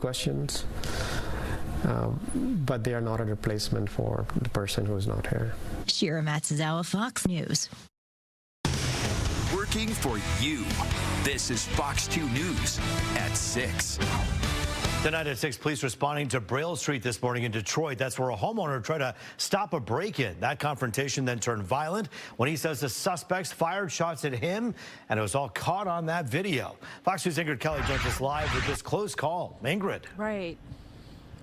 questions, but they are not a replacement for the person who is not here. Shira Matsuzawa, Fox News. Working for you. This is Fox 2 News at 6. Tonight at 6, police responding to Braille Street this morning in Detroit. That's where a homeowner tried to stop a break-in. That confrontation then turned violent when he says the suspects fired shots at him, and it was all caught on that video. Fox News' Ingrid Kelly joins us live with this close call. Ingrid. Right.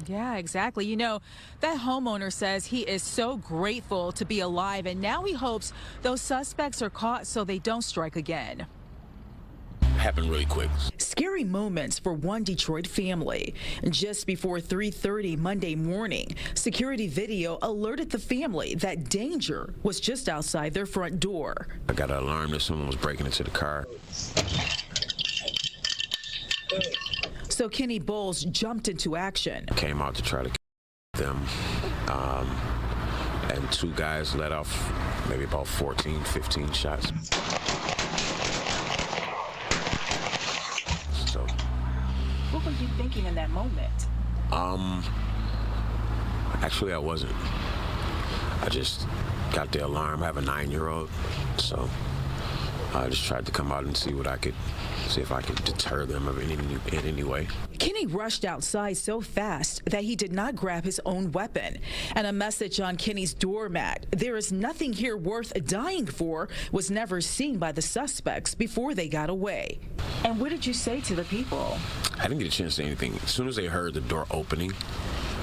Yeah, exactly. You know, that homeowner says he is so grateful to be alive, and now he hopes those suspects are caught so they don't strike again. Happened really quick. Scary moments for one Detroit family. Just before 3:30 Monday morning, security video alerted the family that danger was just outside their front door. I got an alarm that someone was breaking into the car. So Kenny Bowles jumped into action. Came out to try to kill them, and two guys let off maybe about 14, 15 shots. So, what were you thinking in that moment? Actually, I wasn't. I just got the alarm. I have a 9-year-old, so I just tried to come out and see if I could deter them in any way. Kenny rushed outside so fast that he did not grab his own weapon. And a message on Kenny's doormat, "There is nothing here worth dying for," was never seen by the suspects before they got away. And what did you say to the people? I didn't get a chance to say anything. As soon as they heard the door opening,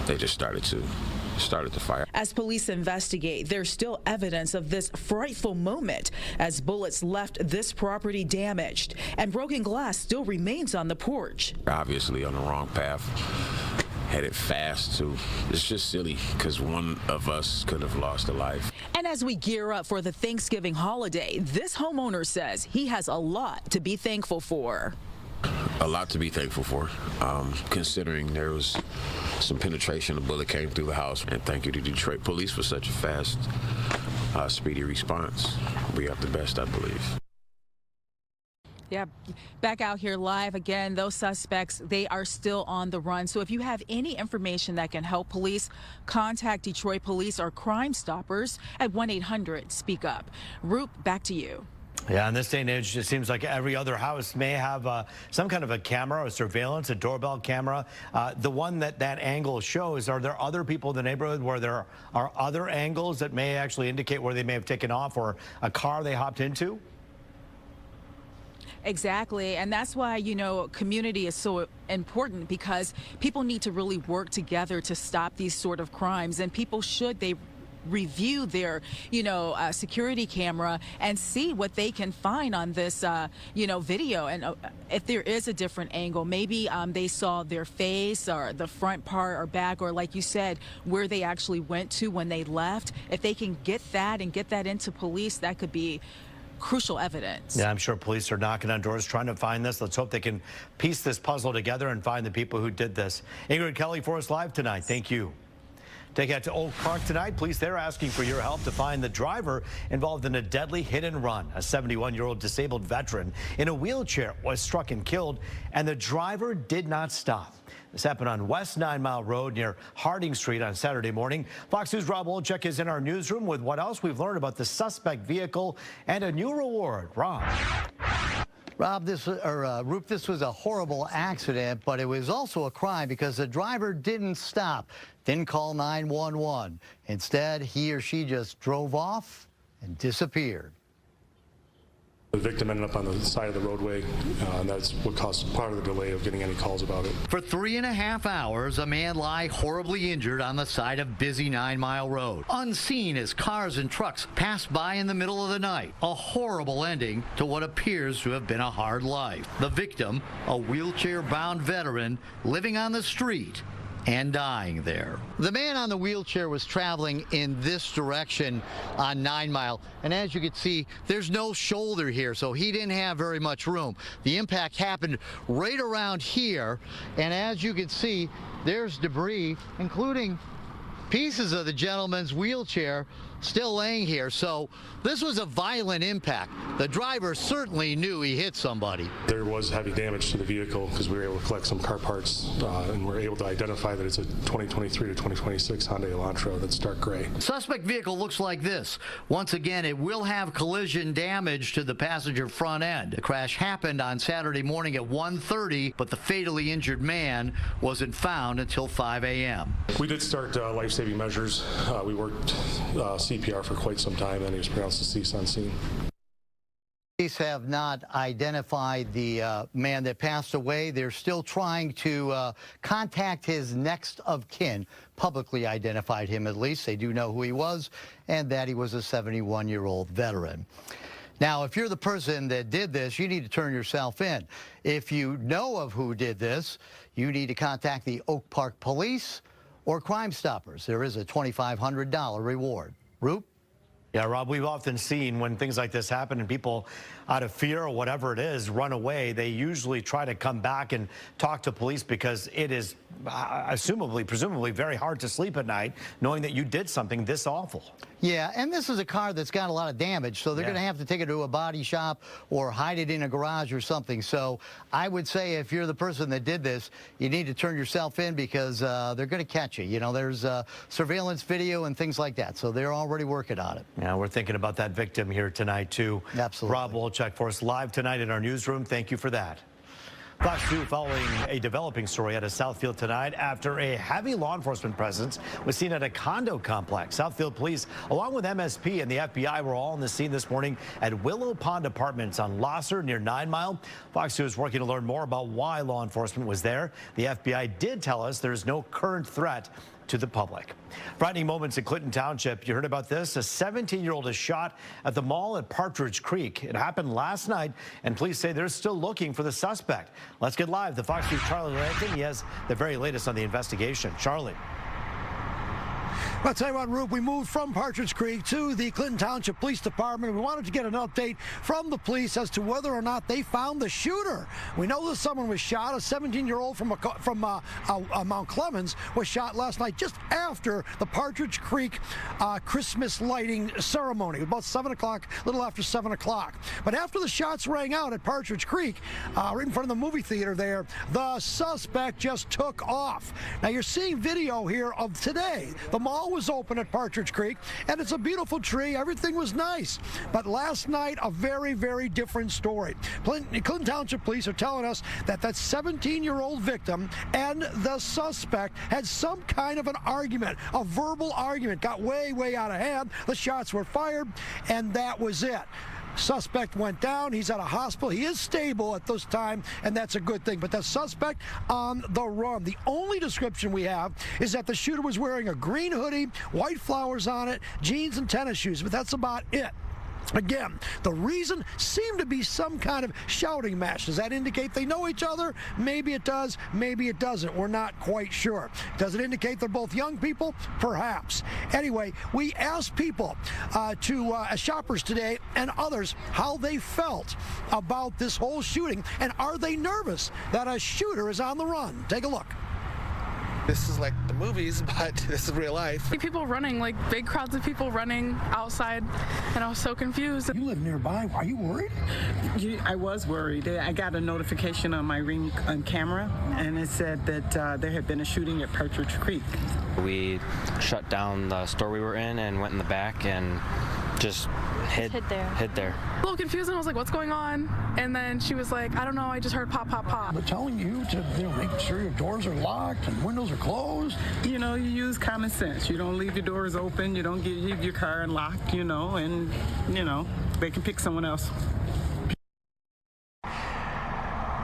they just started to fire. As police investigate, there's still evidence of this frightful moment as bullets left this property damaged, and broken glass still remains on the porch. Obviously on the wrong path, headed fast too. It's just silly because one of us could have lost a life. And as we gear up for the Thanksgiving holiday, this homeowner says he has a lot to be thankful for. A lot to be thankful for, considering there was some penetration. The bullet came through the house. And thank you to Detroit Police for such a fast, speedy response. We have the best, I believe. Yeah, back out here live again. Those suspects, they are still on the run. So if you have any information that can help police, contact Detroit Police or Crime Stoppers at 1-800-SPEAK-UP. Roop, back to you. Yeah, in this day and age, it seems like every other house may have some kind of a camera, a surveillance, a doorbell camera. The one that angle shows, are there other people in the neighborhood where there are other angles that may actually indicate where they may have taken off or a car they hopped into? Exactly. And that's why, you know, community is so important, because people need to really work together to stop these sort of crimes. And people they review their, security camera and see what they can find on this, video. And if there is a different angle, maybe they saw their face or the front part or back, or like you said, where they actually went to when they left. If they can get that and get that into police, that could be crucial evidence. Yeah, I'm sure police are knocking on doors trying to find this. Let's hope they can piece this puzzle together and find the people who did this. Ingrid Kelly for us live tonight. Thank you. Take out to Oak Park tonight. Police there asking for your help to find the driver involved in a deadly hit and run. A 71-year-old disabled veteran in a wheelchair was struck and killed, and the driver did not stop. This happened on West 9 Mile Road near Harding Street on Saturday morning. Fox News' Rob Olchek is in our newsroom with what else we've learned about the suspect vehicle and a new reward. Rob. Rob, this was a horrible accident, but it was also a crime because the driver didn't stop, didn't call 911. Instead, he or she just drove off and disappeared. The victim ended up on the side of the roadway, and that's what caused part of the delay of getting any calls about it. For 3.5 hours, a man lay horribly injured on the side of busy 9 Mile Road, unseen as cars and trucks passed by in the middle of the night. A horrible ending to what appears to have been a hard life. The victim, a wheelchair-bound veteran living on the street and dying there. The man on the wheelchair was traveling in this direction on 9 Mile, and as you can see, there's no shoulder here, so he didn't have very much room. The impact happened right around here, and as you can see, there's debris, including pieces of the gentleman's wheelchair still laying here. So this was a violent impact. The driver certainly knew he hit somebody. There was heavy damage to the vehicle because we were able to collect some car parts and we're able to identify that it's a 2023 to 2026 Hyundai Elantra that's dark gray. Suspect vehicle looks like this. Once again, it will have collision damage to the passenger front end. The crash happened on Saturday morning at 1:30, but the fatally injured man wasn't found until 5 a.m. We did start life-saving measures. We worked CPR for quite some time, and he was pronounced deceased on scene. Police have not identified the man that passed away. They're still trying to contact his next of kin, publicly identified him at least. They do know who he was and that he was a 71-year-old veteran. Now, if you're the person that did this, you need to turn yourself in. If you know of who did this, you need to contact the Oak Park Police or Crime Stoppers. There is a $2,500 reward. Roop? Yeah, Rob, we've often seen when things like this happen and people, out of fear or whatever it is, run away, they usually try to come back and talk to police because it is presumably very hard to sleep at night knowing that you did something this awful. Yeah, and this is a car that's got a lot of damage, so they're going to have to take it to a body shop or hide it in a garage or something. So I would say if you're the person that did this, you need to turn yourself in because they're going to catch you. You know, there's surveillance video and things like that, so they're already working on it. Yeah, we're thinking about that victim here tonight, too. Absolutely. Rob Wolchek for us live tonight in our newsroom. Thank you for that. Fox 2 following a developing story out of Southfield tonight after a heavy law enforcement presence was seen at a condo complex. Southfield police, along with MSP and the FBI, were all on the scene this morning at Willow Pond Apartments on Losser near 9 Mile. Fox 2 is working to learn more about why law enforcement was there. The FBI did tell us there is no current threat to the public. Frightening moments in Clinton Township. You heard about this. A 17-year-old is shot at the mall at Partridge Creek. It happened last night, and police say they're still looking for the suspect. Let's get live to Fox 2's Charlie Lampkin. He has the very latest on the investigation. Charlie. I'll tell you what, Rube, we moved from Partridge Creek to the Clinton Township Police Department. We wanted to get an update from the police as to whether or not they found the shooter. We know that someone was shot. A 17-year-old from Mount Clemens was shot last night just after the Partridge Creek Christmas lighting ceremony, about 7 o'clock, a little after 7 o'clock. But after the shots rang out at Partridge Creek, right in front of the movie theater there, the suspect just took off. Now, you're seeing video here of today. The mall was open at Partridge Creek, and it's a beautiful tree. Everything was nice. But last night, a very, very different story. Clinton Township Police are telling us that that 17-year-old victim and the suspect had some kind of an argument, a verbal argument, got way, way out of hand. The shots were fired, and that was it. Suspect went down. He's at a hospital. He is stable at this time, and that's a good thing. But the suspect on the run. The only description we have is that the shooter was wearing a green hoodie, white flowers on it, jeans and tennis shoes, but that's about it. Again, the reason seemed to be some kind of shouting match. Does that indicate they know each other? Maybe it does, maybe it doesn't. We're not quite sure. Does it indicate they're both young people? Perhaps. Anyway, we asked people shoppers today and others how they felt about this whole shooting, and are they nervous that a shooter is on the run? Take a look. This is like the movies, but this is real life. People running, like big crowds of people running outside, and I was so confused. You live nearby. Are you worried? I was worried. I got a notification on my Ring camera, and it said that there had been a shooting at Partridge Creek. We shut down the store we were in and went in the back and just hid there. A little confused, and I was like, what's going on? And then she was like, I don't know, I just heard pop, pop, pop. They're telling you to make sure your doors are locked and windows are closed. You know, you use common sense. You don't leave your doors open. You don't leave your car unlocked, and, they can pick someone else.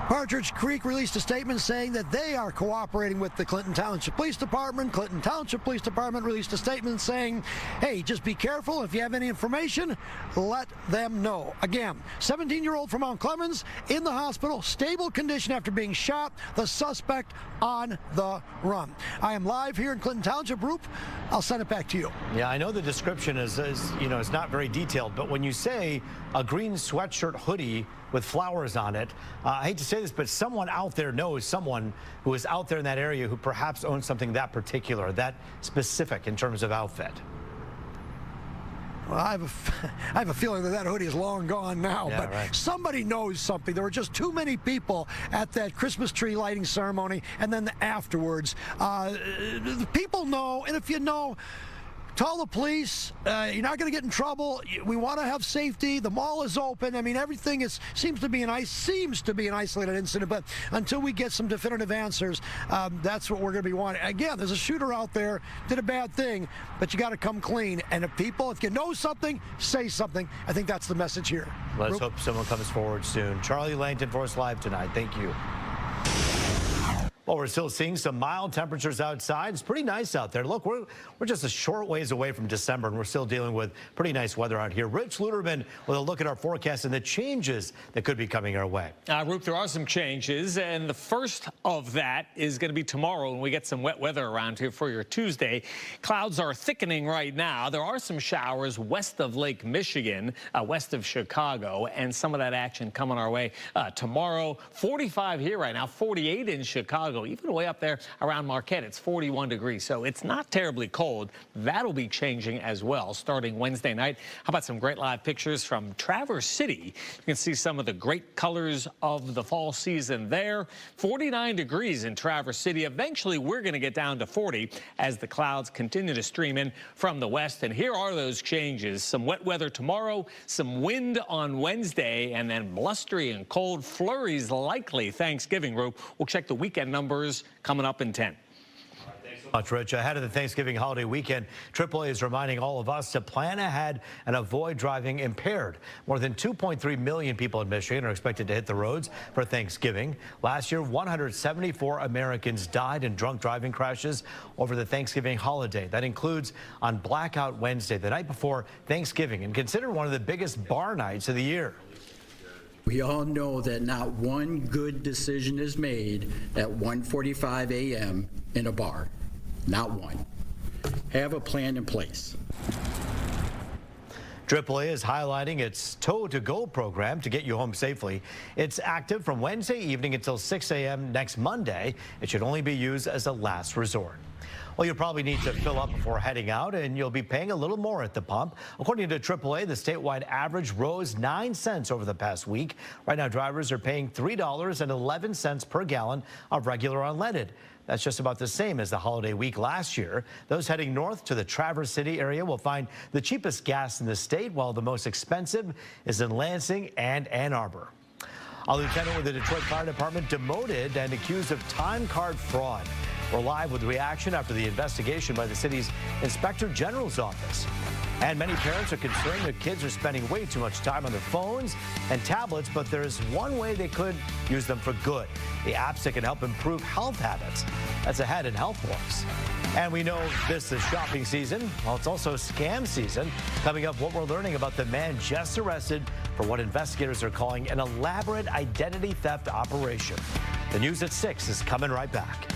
Partridge Creek released a statement saying that they are cooperating with the Clinton Township Police Department. Clinton Township Police Department released a statement saying, hey, just be careful. If you have any information, let them know. Again, 17-year-old from Mount Clemens in the hospital, stable condition after being shot. The suspect on the run. I am live here in Clinton Township. Roop, I'll send it back to you. Yeah, I know the description is not very detailed, but when you say a green sweatshirt hoodie with flowers on it, I hate to say this, but someone out there knows someone who is out there in that area who perhaps owns something that particular, that specific in terms of outfit. Well, I have a feeling that hoodie is long gone now, Yeah, but right. somebody knows something. There were just too many people at that Christmas tree lighting ceremony, and then afterwards. The people know, and if you know, tell the police. You're not going to get in trouble. We want to have safety. The mall is open. I mean, everything seems to be an isolated incident. But until we get some definitive answers, that's what we're going to be wanting. Again, there's a shooter out there, did a bad thing, but you got to come clean. And if you know something, say something. I think that's the message here. Let's hope someone comes forward soon. Charlie Langton for us live tonight. Thank you. Well, we're still seeing some mild temperatures outside. It's pretty nice out there. Look, we're just a short ways away from December, and we're still dealing with pretty nice weather out here. Rich Luderman with a look at our forecast and the changes that could be coming our way. Roop, there are some changes, and the first of that is going to be tomorrow when we get some wet weather around here for your Tuesday. Clouds are thickening right now. There are some showers west of Lake Michigan, west of Chicago, and some of that action coming our way tomorrow. 45 here right now, 48 in Chicago. Even way up there around Marquette, it's 41 degrees, so it's not terribly cold. That'll be changing as well starting Wednesday night. How about some great live pictures from Traverse City? You can see some of the great colors of the fall season there. 49 degrees in Traverse City. Eventually, we're going to get down to 40 as the clouds continue to stream in from the west. And here are those changes. Some wet weather tomorrow, some wind on Wednesday, and then blustery and cold flurries likely Thanksgiving, Roop. We'll check the weekend numbers coming up in 10. Thanks so much, Rich. Ahead of the Thanksgiving holiday weekend, AAA is reminding all of us to plan ahead and avoid driving impaired. More than 2.3 million people in Michigan are expected to hit the roads for Thanksgiving. Last year, 174 Americans died in drunk driving crashes over the Thanksgiving holiday. That includes on Blackout Wednesday, the night before Thanksgiving, and considered one of the biggest bar nights of the year. We all know that not one good decision is made at 1:45 a.m. in a bar. Not one. Have a plan in place. AAA is highlighting its Tow to Go program to get you home safely. It's active from Wednesday evening until 6 a.m. next Monday. It should only be used as a last resort. Well, you'll probably need to fill up before heading out, and you'll be paying a little more at the pump. According to AAA, the statewide average rose 9 cents over the past week. Right now, drivers are paying $3.11 per gallon of regular unleaded. That's just about the same as the holiday week last year. Those heading north to the Traverse City area will find the cheapest gas in the state, while the most expensive is in Lansing and Ann Arbor. A lieutenant with the Detroit Fire Department demoted and accused of time card fraud. We're live with reaction after the investigation by the city's Inspector General's office. And many parents are concerned their kids are spending way too much time on their phones and tablets, but there's one way they could use them for good. The apps that can help improve health habits. That's ahead in Health Wars. And we know this is shopping season. Well, it's also scam season. Coming up, what we're learning about the man just arrested for what investigators are calling an elaborate identity theft operation. The news at 6 is coming right back.